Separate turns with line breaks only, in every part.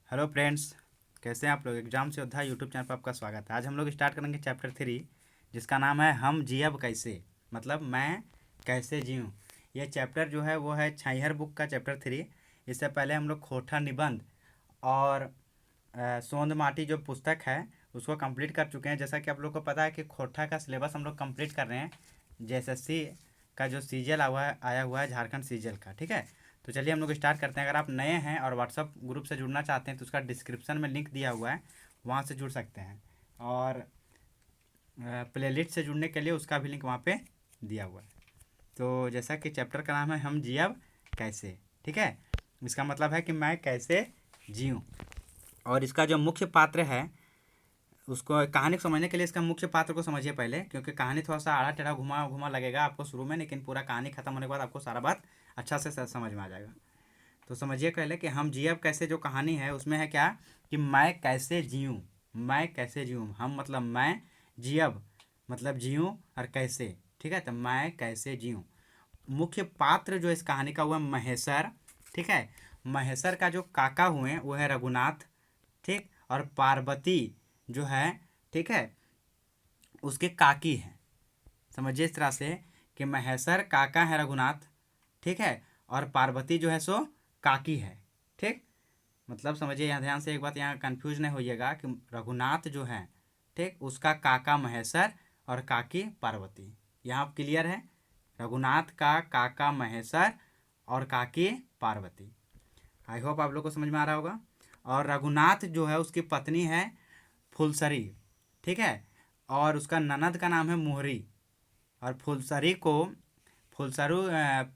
Hello friends, कैसे हैं आप लोग। एग्जाम से योद्धा यूट्यूब चैनल पर आपका स्वागत है। आज हम लोग स्टार्ट करेंगे चैप्टर 3, जिसका नाम है हम जियब कैसे, मतलब मैं कैसे जीऊँ। ये चैप्टर जो है वो है छैहर बुक का चैप्टर 3। इससे पहले हम लोग खोटा निबंध और सोंद माटी जो पुस्तक है उसको कंप्लीट कर चुके हैं। जैसा कि आप लोग को पता है कि खोटा का सिलेबस हम लोग कंप्लीट कर रहे हैं। जेएसएससी का जो सीजीएल आया हुआ है, झारखंड सीजीएल का, ठीक है। तो चलिए हम लोग स्टार्ट करते हैं। अगर आप नए हैं और व्हाट्सअप ग्रुप से जुड़ना चाहते हैं तो उसका डिस्क्रिप्शन में लिंक दिया हुआ है, वहाँ से जुड़ सकते हैं। और प्लेलिस्ट से जुड़ने के लिए उसका भी लिंक वहाँ पे दिया हुआ है। तो जैसा कि चैप्टर का नाम है हम जियब कैसे, ठीक है। इसका मतलब है कि मैं कैसे जीऊँ। और इसका जो मुख्य पात्र है उसको, कहानी को समझने के लिए इसका मुख्य पात्र को समझिए पहले, क्योंकि कहानी थोड़ा सा आड़ा टेढ़ा घुमा घुमा लगेगा आपको शुरू में, लेकिन पूरा कहानी खत्म होने के बाद आपको सारा बात अच्छा से समझ में आ जाएगा। तो समझिए पहले कि हम जियब कैसे जो कहानी है उसमें है क्या कि मैं कैसे जीऊँ। मैं कैसे जीऊँ, हम मतलब मैं, जियब मतलब जीऊँ और कैसे, ठीक है। तो मैं कैसे जीऊँ। मुख्य पात्र जो इस कहानी का हुआ महेश्वर, ठीक है। महेश्वर का जो काका हुए वो है रघुनाथ, ठीक। और पार्वती जो है, ठीक है, उसके काकी है। समझिए इस तरह से कि महेश्वर काका है रघुनाथ, ठीक है, और पार्वती जो है सो काकी है, ठीक। मतलब समझिए यहाँ ध्यान से एक बात, यहाँ कंफ्यूज नहीं होइएगा कि रघुनाथ जो है, ठीक, उसका काका महेश्वर और काकी पार्वती। यहाँ क्लियर है। रघुनाथ का काका महेश्वर और काकी पार्वती। आई होप आप लोग को समझ में आ रहा होगा। और रघुनाथ जो है उसकी पत्नी है फुलसरी, ठीक है। और उसका ननद का नाम है मोहरी। और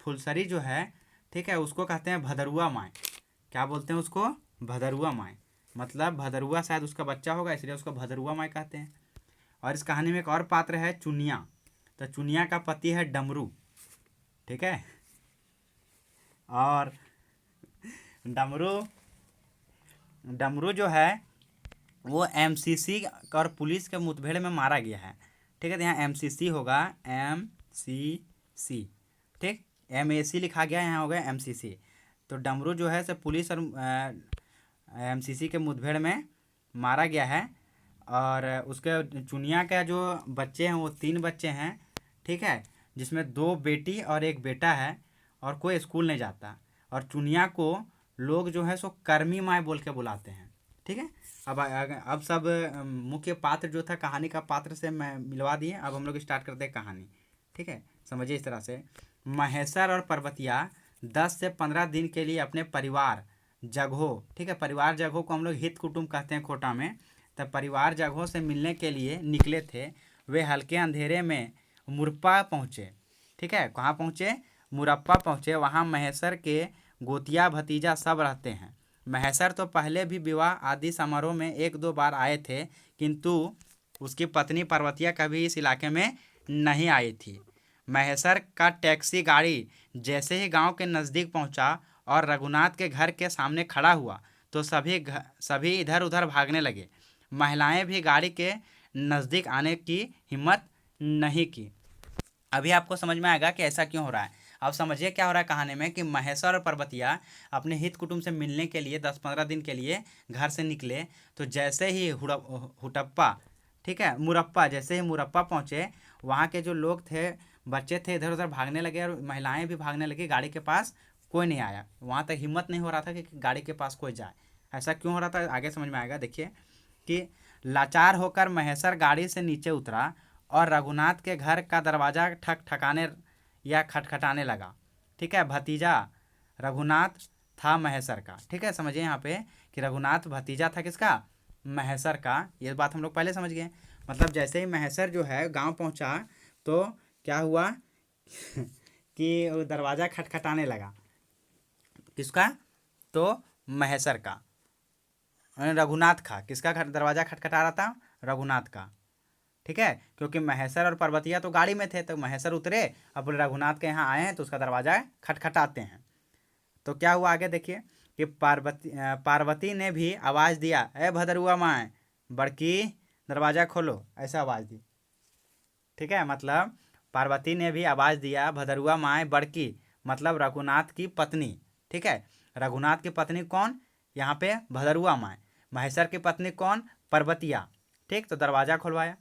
फुलसरी जो है, ठीक है, उसको कहते हैं भदरुआ माई। क्या बोलते हैं उसको? भदरुआ माई। मतलब भदरुआ शायद उसका बच्चा होगा, इसलिए उसको भदरुआ माई कहते हैं। और इस कहानी में एक और पात्र है चुनिया। तो चुनिया का पति है डमरू, ठीक है। और डमरू डमरू जो है वो एमसीसी और पुलिस के मुठभेड़ में मारा गया है, ठीक है। तो यहाँ एमसीसी होगा, एमसीसी, ठीक। एमएसी लिखा गया, यहाँ होगा एमसीसी। तो डमरू जो है से पुलिस और एमसीसी के मुठभेड़ में मारा गया है। और उसके चुनिया का जो बच्चे हैं वो 3 बच्चे हैं, ठीक है, जिसमें 2 बेटी और 1 बेटा है। और कोई स्कूल नहीं जाता। और चुनिया को लोग जो है सो कर्मी माई बोल के बुलाते हैं, ठीक है। अब सब मुख्य पात्र जो था कहानी का पात्र से मैं मिलवा दिए। अब हम लोग स्टार्ट करते हैं कहानी, ठीक है। समझिए इस तरह से महेश्वर और पर्वतिया 10 से 15 दिन के लिए अपने परिवार जगहों, ठीक है, परिवार जगहों को हम लोग हित कुटुंब कहते हैं खोटा में। तब परिवार जगहों से मिलने के लिए निकले थे। वे हल्के अंधेरे में मुरप्पा पहुँचे, ठीक है। कहाँ पहुँचे? मुरप्पा पहुँचे। वहाँ महेश्वर के गोतिया भतीजा सब रहते हैं। महेश्वर तो पहले भी विवाह आदि समारोह में 1-2 बार आए थे, किंतु उसकी पत्नी पार्वतिया कभी इस इलाके में नहीं आई थी। महेश्वर का टैक्सी गाड़ी जैसे ही गांव के नज़दीक पहुंचा और रघुनाथ के घर के सामने खड़ा हुआ तो सभी इधर उधर भागने लगे। महिलाएं भी गाड़ी के नज़दीक आने की हिम्मत नहीं की। अभी आपको समझ में आएगा कि ऐसा क्यों हो रहा है। अब समझिए क्या हो रहा है कहानी में कि महेश्वर और पर्वतिया अपने हित कुटुंब से मिलने के लिए 10-15 दिन के लिए घर से निकले। तो जैसे ही हुटप्पा, ठीक है, मुरप्पा, जैसे ही मुरप्पा पहुँचे, वहाँ के जो लोग थे, बच्चे थे, इधर उधर भागने लगे और महिलाएं भी भागने लगी। गाड़ी के पास कोई नहीं आया। वहाँ तक हिम्मत नहीं हो रहा था कि गाड़ी के पास कोई जाए। ऐसा क्यों हो रहा था आगे समझ में आएगा। देखिए कि लाचार होकर महेश्वर गाड़ी से नीचे उतरा और रघुनाथ के घर का दरवाज़ा ठकठकाने या खटखटाने लगा, ठीक है। भतीजा रघुनाथ था महेश्वर का, ठीक है। समझिए यहाँ पे कि रघुनाथ भतीजा था किसका? महेश्वर का। ये बात हम लोग पहले समझ गए। मतलब जैसे ही महेश्वर जो है गांव पहुंचा तो क्या हुआ कि वो दरवाज़ा खटखटाने लगा। किसका? तो महेश्वर का, रघुनाथ का। किसका दरवाज़ा खटखटा रहा था? रघुनाथ का, ठीक है। क्योंकि महेश्वर और पर्वतिया तो गाड़ी में थे, तो महेश्वर उतरे, अब बोले रघुनाथ के यहाँ आए हैं तो उसका दरवाज़ा खटखटाते हैं। तो क्या हुआ आगे देखिए कि पार्वती ने भी आवाज़ दिया, ए भदरुआ माँ, बड़की दरवाज़ा खोलो, ऐसा आवाज़ दी, ठीक है। मतलब पार्वती ने भी आवाज़ दिया, भदरुआ माँ बड़की, मतलब रघुनाथ की पत्नी, ठीक है। रघुनाथ की पत्नी कौन? यहाँ पे भदरुआ माँ, महेश्वर की पत्नी कौन, पर्वतिया। ठीक, तो दरवाज़ा खुलवाया।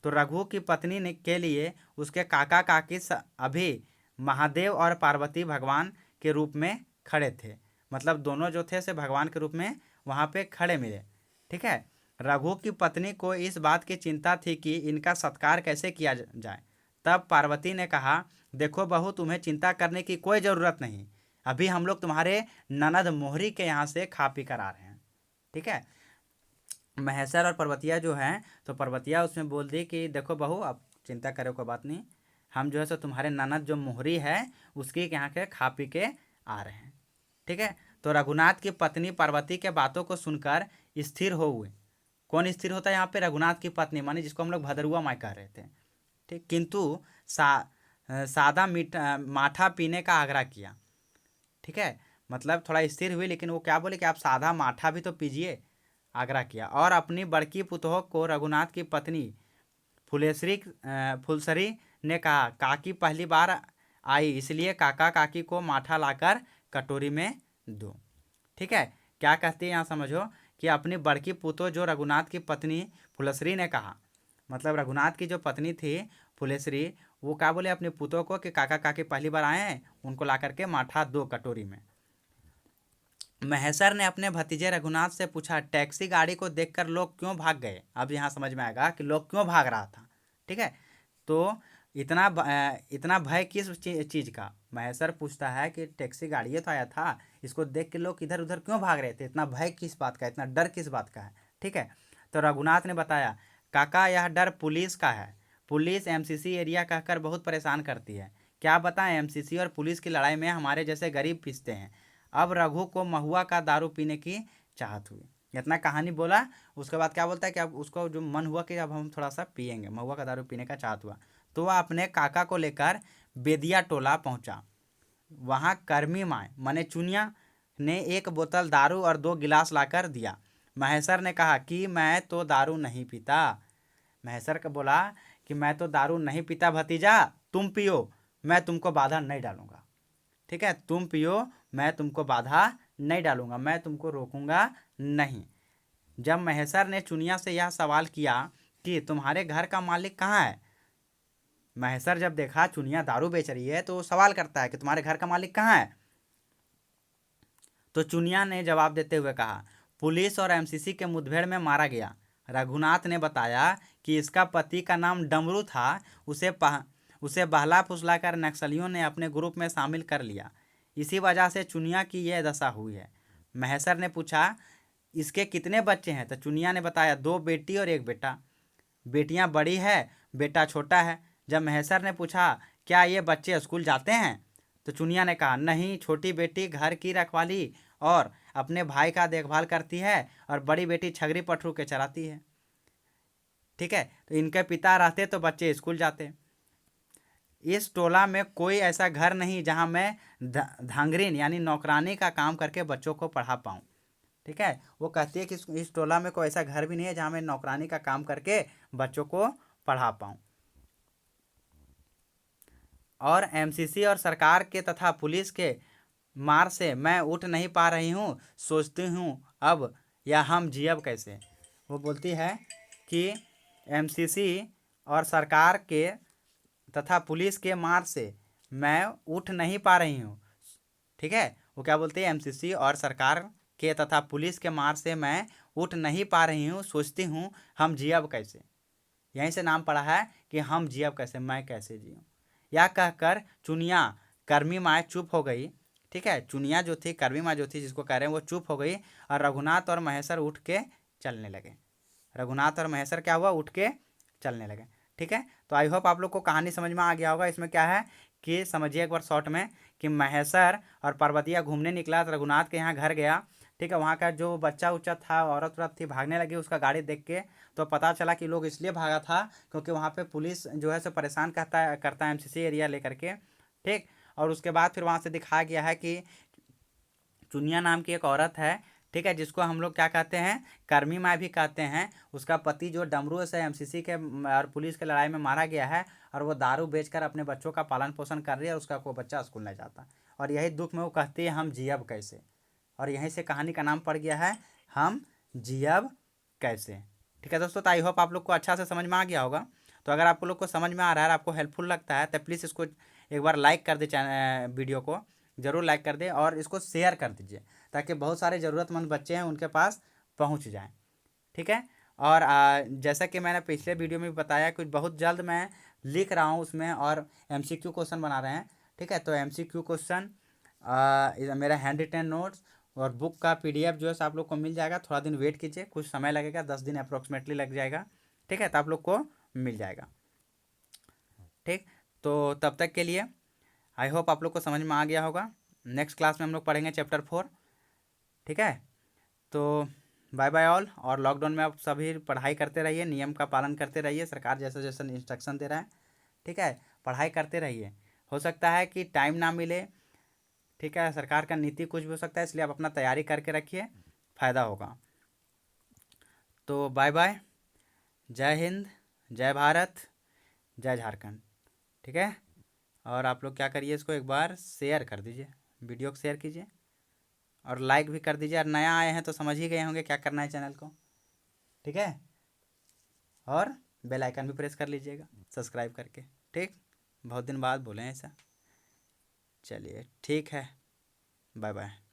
तो रघु की पत्नी ने के लिए उसके काका काकी अभी महादेव और पार्वती भगवान के रूप में खड़े थे, मतलब दोनों जो थे से भगवान के रूप में वहाँ पे खड़े मिले। ठीक है, रघु की पत्नी को इस बात की चिंता थी कि इनका सत्कार कैसे किया जाए। तब पार्वती ने कहा, देखो बहू, तुम्हें चिंता करने की कोई ज़रूरत नहीं, अभी हम लोग तुम्हारे ननद मोहरी के यहाँ से खा पी कर आ रहे हैं। ठीक है, महेश्वर और पर्वतिया जो हैं, तो पर्वतिया उसमें बोल दी कि देखो बहू, अब चिंता करे कोई बात नहीं, हम जो है सो तुम्हारे ननद जो मोहरी है उसके यहाँ के खा पी के आ रहे हैं। ठीक है, तो रघुनाथ की पत्नी पार्वती के बातों को सुनकर स्थिर हो हुए। कौन स्थिर होता है यहाँ पे, रघुनाथ की पत्नी, मानी जिसको हम लोग भदरुआ माई कह रहे थे। ठीक, किंतु सादा माठा पीने का आग्रह किया। ठीक है, मतलब थोड़ा स्थिर हुई, लेकिन वो क्या बोले कि आप सादा माठा भी तो पीजिए, आग्रह किया। और अपनी बड़की पुतोह को रघुनाथ की पत्नी फुलसरी ने कहा, काकी पहली बार आई, इसलिए काका काकी को माठा लाकर कटोरी में दो। ठीक है, क्या कहती है यहाँ समझो कि अपनी बड़की पुतोह जो रघुनाथ की पत्नी फुलसरी ने कहा, मतलब रघुनाथ की जो पत्नी थी फुलेश्वरी, वो क्या बोले अपने पुतों को कि काका काकी पहली बार आए हैं, उनको ला करके माठा दो कटोरी में। महेश्वर ने अपने भतीजे रघुनाथ से पूछा, टैक्सी गाड़ी को देखकर लोग क्यों भाग गए। अब यहाँ समझ में आएगा कि लोग क्यों भाग रहा था। ठीक है, तो इतना भय किस चीज़ का, महेश्वर पूछता है कि टैक्सी गाड़ी तो आया था, इसको देख के लोग इधर उधर क्यों भाग रहे थे, इतना भय किस बात का, इतना डर किस बात का है। ठीक है, तो रघुनाथ ने बताया, काका यह डर पुलिस का है, पुलिस एमसीसी एरिया कहकर बहुत परेशान करती है। क्या बताएं, एमसीसी और पुलिस की लड़ाई में हमारे जैसे गरीब पिसते हैं। अब रघु को महुआ का दारू पीने की चाहत हुई। इतना कहानी बोला, उसके बाद क्या बोलता है कि अब उसको जो मन हुआ कि अब हम थोड़ा सा पियेंगे, महुआ का दारू पीने का चाहत हुआ। तो वह अपने काका को लेकर बेदिया टोला पहुंचा। वहाँ कर्मी माँ मने चुनिया ने एक बोतल दारू और 2 गिलास लाकर दिया। महेश्वर ने कहा कि मैं तो दारू नहीं पीता। महेश्वर का बोला कि मैं तो दारू नहीं पीता भतीजा, तुम पियो, मैं तुमको बाधा नहीं डालूंगा। ठीक है, तुम पियो, मैं तुमको बाधा नहीं डालूंगा, मैं तुमको रोकूंगा नहीं। जब महेश्वर ने चुनिया से यह सवाल किया कि तुम्हारे घर का मालिक कहाँ है, महेश्वर जब देखा चुनिया दारू बेच रही है तो सवाल करता है कि तुम्हारे घर का मालिक कहाँ है। तो चुनिया ने जवाब देते हुए कहा, पुलिस और एमसीसी के मुठभेड़ में मारा गया। रघुनाथ ने बताया कि इसका पति का नाम डमरू था, उसे बहला फुसला कर नक्सलियों ने अपने ग्रुप में शामिल कर लिया, इसी वजह से चुनिया की यह दशा हुई है। महेश्वर ने पूछा, इसके कितने बच्चे हैं, तो चुनिया ने बताया 2 बेटी और 1 बेटा, बेटियां बड़ी है, बेटा छोटा है। जब महेश्वर ने पूछा, क्या ये बच्चे स्कूल जाते हैं, तो चुनिया ने कहा, नहीं, छोटी बेटी घर की रखवाली और अपने भाई का देखभाल करती है और बड़ी बेटी छगरी पटरू के चराती है। ठीक है, तो इनके पिता रहते तो बच्चे स्कूल जाते। इस टोला में कोई ऐसा घर नहीं जहां मैं धांगरीन यानी नौकरानी का काम करके बच्चों को पढ़ा पाऊँ। ठीक है, वो कहती है कि इस टोला में कोई ऐसा घर भी नहीं है जहां मैं नौकरानी का काम करके बच्चों को पढ़ा पाऊँ। और एमसीसी और सरकार के तथा पुलिस के मार से मैं उठ नहीं पा रही हूँ, सोचती हूँ अब या हम जियब कैसे। वो बोलती है कि एमसीसी और सरकार के तथा पुलिस के मार से मैं उठ नहीं पा रही हूँ। ठीक है, वो क्या बोलती है, एमसीसी और सरकार के तथा पुलिस के मार से मैं उठ नहीं पा रही हूँ, सोचती हूँ हम जियब कैसे। यहीं से नाम पड़ा है कि हम जियब कैसे, मैं कैसे जीऊँ। यह कहकर चुनिया कर्मी माँ चुप हो गई। ठीक है, चुनिया जो थी, कर्मी माँ जो थी जिसको कह रहे हैं, वो चुप हो गई और रघुनाथ और महेश्वर उठ के चलने लगे। रघुनाथ और महेश्वर क्या हुआ, उठ के चलने लगे। ठीक है, तो आई होप आप लोग को कहानी समझ में आ गया होगा। इसमें क्या है कि समझिए एक बार शॉर्ट में कि महेश्वर और पार्वतिया घूमने निकला तो रघुनाथ के यहाँ घर गया। ठीक है, वहाँ का जो बच्चा उच्चा था, औरत औरत थी, भागने लगी उसका गाड़ी देख के। तो पता चला कि लोग इसलिए भागा था क्योंकि वहाँ पे पुलिस जो है सो परेशान करता है एमसीसी एरिया लेकर के। ठीक, और उसके बाद फिर वहाँ से दिखाया गया है कि चुनिया नाम की एक औरत है। ठीक है, जिसको हम लोग क्या कहते हैं, कर्मी माँ भी कहते हैं। उसका पति जो डमरू से एमसीसी के और पुलिस के लड़ाई में मारा गया है और वो दारू बेचकर अपने बच्चों का पालन पोषण कर रही है और उसका कोई बच्चा स्कूल नहीं जाता। और यही दुख में वो कहती है हम जियब कैसे। और यहीं से कहानी का नाम पड़ गया है हम जियब कैसे। ठीक है दोस्तों, तो आई होप आप लोग को अच्छा से समझ में आ गया होगा। तो अगर आप लोग को समझ में आ रहा है, आपको हेल्पफुल लगता है, तो प्लीज़ इसको एक बार लाइक कर दे, चैनल वीडियो को ज़रूर लाइक कर दे और इसको शेयर कर दीजिए, ताकि बहुत सारे ज़रूरतमंद बच्चे हैं उनके पास पहुंच जाएं। ठीक है। और जैसा कि मैंने पिछले वीडियो में भी बताया, कुछ बहुत जल्द मैं लिख रहा हूँ उसमें और एमसीक्यू क्वेश्चन बना रहे हैं। ठीक है, तो एमसीक्यू क्वेश्चन मेरा हैंड रिटन नोट्स और बुक का पीडीएफ जो है आप लोग को मिल जाएगा। थोड़ा दिन वेट कीजिए, कुछ समय लगेगा, 10 दिन अप्रोक्सीमेटली लग जाएगा। ठीक है, तो आप लोग को मिल जाएगा। ठीक, तो तब तक के लिए आई होप आप लोग को समझ में आ गया होगा। नेक्स्ट क्लास में हम लोग पढ़ेंगे चैप्टर 4। ठीक है, तो बाय बाय ऑल। और लॉकडाउन में आप सभी पढ़ाई करते रहिए, नियम का पालन करते रहिए, सरकार जैसा जैसा इंस्ट्रक्शन दे रहा है। ठीक है, पढ़ाई करते रहिए। हो सकता है कि टाइम ना मिले, ठीक है, सरकार का नीति कुछ भी हो सकता है, इसलिए आप अपना तैयारी करके रखिए, फ़ायदा होगा। तो बाय बाय, जय हिंद, जय भारत, जय झारखंड। ठीक है, और आप लोग क्या करिए, इसको एक बार शेयर कर दीजिए, वीडियो को शेयर कीजिए और लाइक भी कर दीजिए। और नया आए हैं तो समझ ही गए होंगे क्या करना है चैनल को। ठीक है, और बेल आइकन भी प्रेस कर लीजिएगा सब्सक्राइब करके। ठीक, बहुत दिन बाद बोले हैं ऐसा। चलिए ठीक है, बाय बाय।